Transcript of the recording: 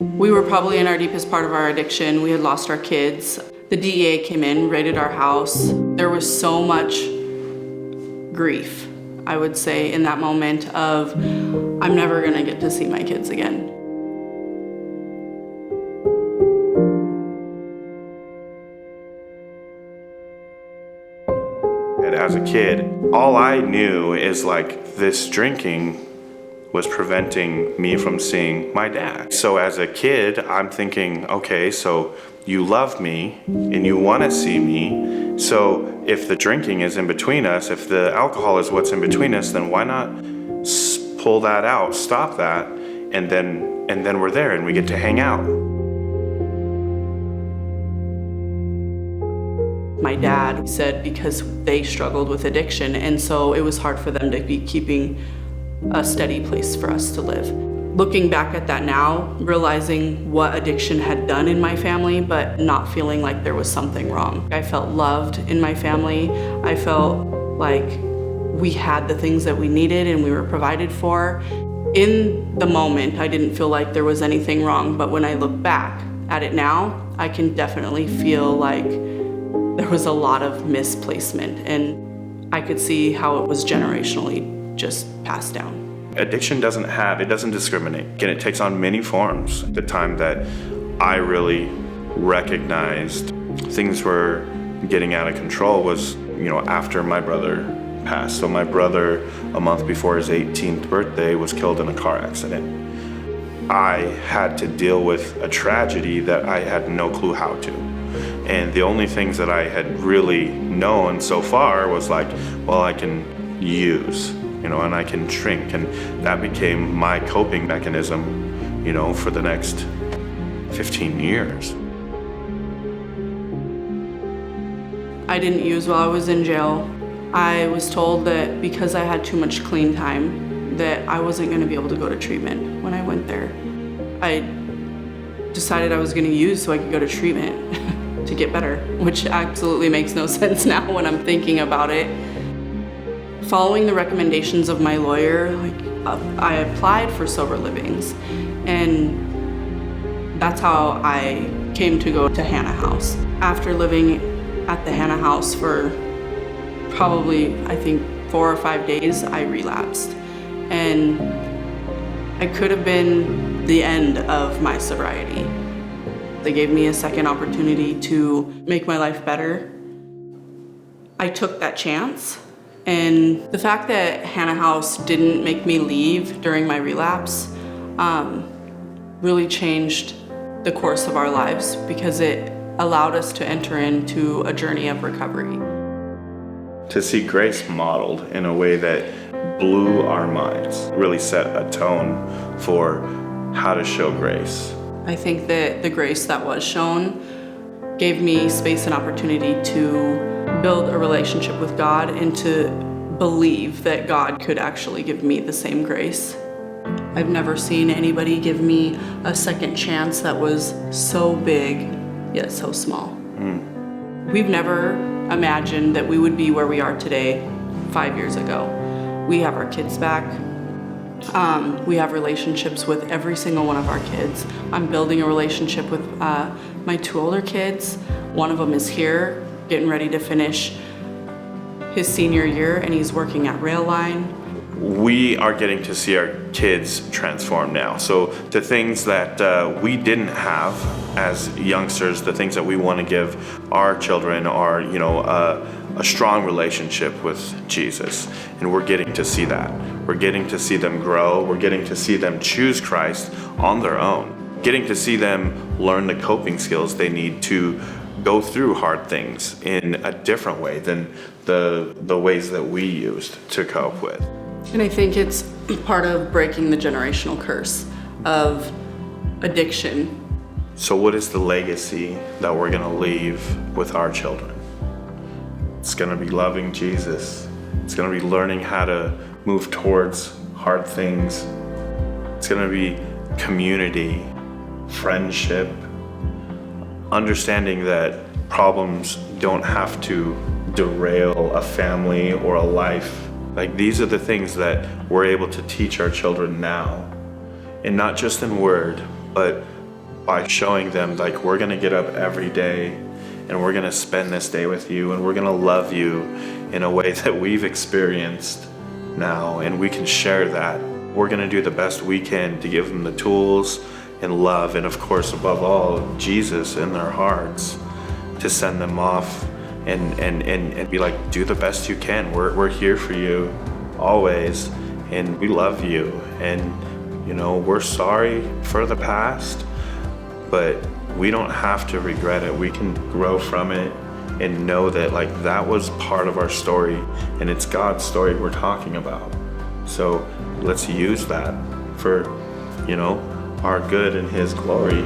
We were probably in our deepest part of our addiction. We had lost our kids. The DEA came in, raided our house. There was so much grief, I would say, in that moment of, I'm never gonna get to see my kids again. As a kid, all I knew is like this drinking was preventing me from seeing my dad. So as a kid, I'm thinking, okay, so you love me and you want to see me. So if the drinking is in between us, if the alcohol is what's in between us, then why not pull that out, stop that, and then we're there and we get to hang out. My dad said because they struggled with addiction, and so it was hard for them to be keeping a steady place for us to live. Looking back at that now, realizing what addiction had done in my family, but not feeling like there was something wrong. I felt loved in my family. I felt like we had the things that we needed and we were provided for. In the moment, I didn't feel like there was anything wrong, but when I look back at it now, I can definitely feel like there was a lot of misplacement, and I could see how it was generationally just passed down. Addiction doesn't discriminate. Again, it takes on many forms. The time that I really recognized things were getting out of control was, after my brother passed. So my brother, a month before his 18th birthday, was killed in a car accident. I had to deal with a tragedy that I had no clue how to. And the only things that I had really known so far was like, well, I can use, and I can drink. And that became my coping mechanism, for the next 15 years. I didn't use while I was in jail. I was told that because I had too much clean time, that I wasn't going to be able to go to treatment when I went there. I decided I was going to use so I could go to treatment to get better, which absolutely makes no sense now when I'm thinking about it. Following the recommendations of my lawyer, I applied for sober livings, and that's how I came to go to Hannah House. After living at the Hannah House for probably, I think, 4 or 5 days, I relapsed. And it could have been the end of my sobriety. They gave me a second opportunity to make my life better. I took that chance. And the fact that Hannah House didn't make me leave during my relapse really changed the course of our lives, because it allowed us to enter into a journey of recovery. To see grace modeled in a way that blew our minds really set a tone for how to show grace. I think that the grace that was shown gave me space and opportunity to build a relationship with God and to believe that God could actually give me the same grace. I've never seen anybody give me a second chance that was so big yet so small. We've never imagined that we would be where we are today 5 years ago. We have our kids back. We have relationships with every single one of our kids. I'm building a relationship with my 2 older kids. One of them is here, getting ready to finish his senior year, and he's working at Rail Line. We are getting to see our kids transform now. So the things that we didn't have as youngsters, the things that we want to give our children are, a strong relationship with Jesus. And we're getting to see that. We're getting to see them grow. We're getting to see them choose Christ on their own. Getting to see them learn the coping skills they need to go through hard things in a different way than the ways that we used to cope with. And I think it's part of breaking the generational curse of addiction. So what is the legacy that we're going to leave with our children? It's going to be loving Jesus. It's going to be learning how to move towards hard things. It's going to be community, friendship, understanding that problems don't have to derail a family or a life. Like, these are the things that we're able to teach our children now, and not just in word, but by showing them, like, we're gonna get up every day and we're gonna spend this day with you and we're gonna love you in a way that we've experienced now, and we can share that. We're gonna do the best we can to give them the tools and love, and of course, above all, Jesus in their hearts, to send them off and be like, do the best you can. We're here for you always, and we love you, and we're sorry for the past, but we don't have to regret it. We can grow from it and know that, like, that was part of our story, and it's God's story we're talking about. So let's use that for our good and His glory.